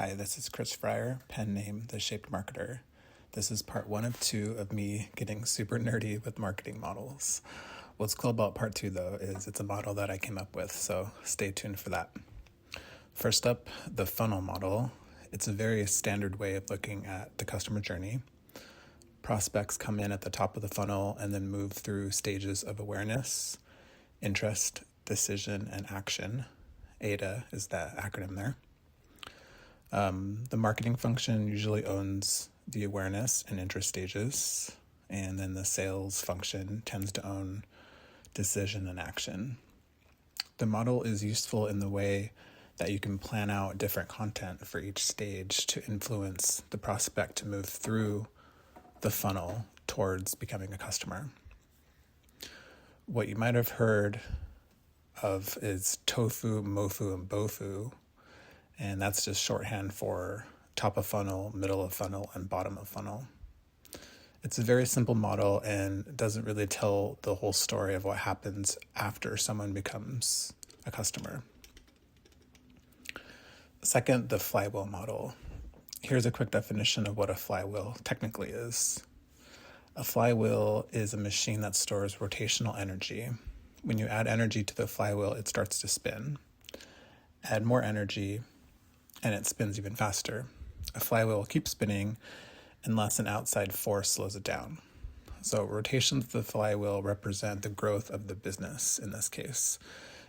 Hi, this is Chris Fryer, pen name The Shaped Marketer. This is part 1 of 2 of me getting super nerdy with marketing models. What's cool about part 2 though is it's a model that I came up with, so stay tuned for that. First up, the funnel model. It's a very standard way of looking at the customer journey. Prospects come in at the top of the funnel and then move through stages of awareness, interest, decision, and action. ADA is that acronym there. The marketing function usually owns the awareness and interest stages, and then the sales function tends to own decision and action. The model is useful in the way that you can plan out different content for each stage to influence the prospect to move through the funnel towards becoming a customer. What you might have heard of is tofu, mofu, and bofu, and that's just shorthand for top of funnel, middle of funnel, and bottom of funnel. It's a very simple model and doesn't really tell the whole story of what happens after someone becomes a customer. Second, the flywheel model. Here's a quick definition of what a flywheel technically is. A flywheel is a machine that stores rotational energy. When you add energy to the flywheel, it starts to spin. Add more energy, and it spins even faster. A flywheel will keep spinning unless an outside force slows it down. So rotations of the flywheel represent the growth of the business in this case.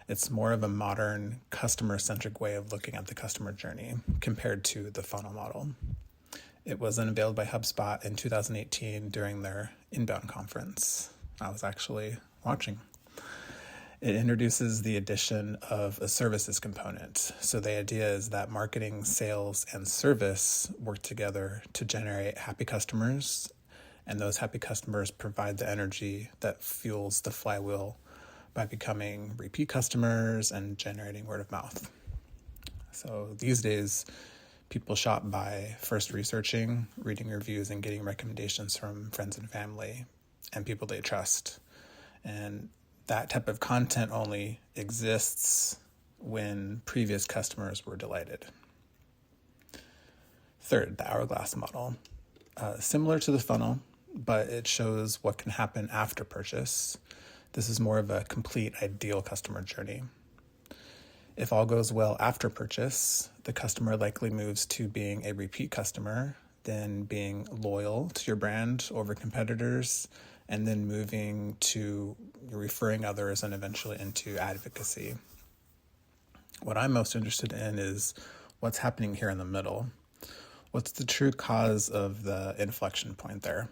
It's more of a modern, customer-centric way of looking at the customer journey compared to the funnel model. It was unveiled by HubSpot in 2018 during their inbound conference. I was actually watching. It introduces the addition of a services component. So the idea is that marketing, sales, and service work together to generate happy customers, and those happy customers provide the energy that fuels the flywheel by becoming repeat customers and generating word of mouth. So these days, people shop by first researching, reading reviews, and getting recommendations from friends and family and people they trust. And that type of content only exists when previous customers were delighted. Third, the hourglass model. Similar to the funnel, but it shows what can happen after purchase. This is more of a complete ideal customer journey. If all goes well after purchase, the customer likely moves to being a repeat customer, then being loyal to your brand over competitors, and then moving to referring others and eventually into advocacy. What I'm most interested in is what's happening here in the middle. What's the true cause of the inflection point there?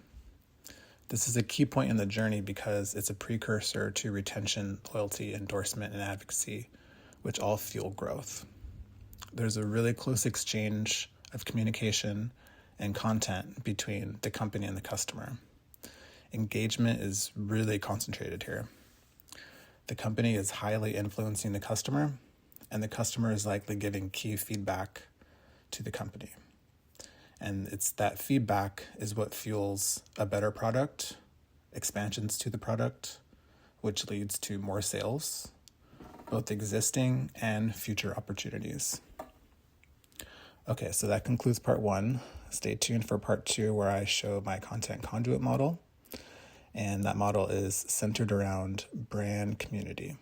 This is a key point in the journey because it's a precursor to retention, loyalty, endorsement, and advocacy, which all fuel growth. There's a really close exchange of communication and content between the company and the customer. Engagement is really concentrated here. The company is highly influencing the customer, and the customer is likely giving key feedback to the company. And it's that feedback is what fuels a better product, expansions to the product, which leads to more sales, both existing and future opportunities. Okay, so that concludes part 1. Stay tuned for part 2 where I show my content conduit model. And that model is centered around brand community.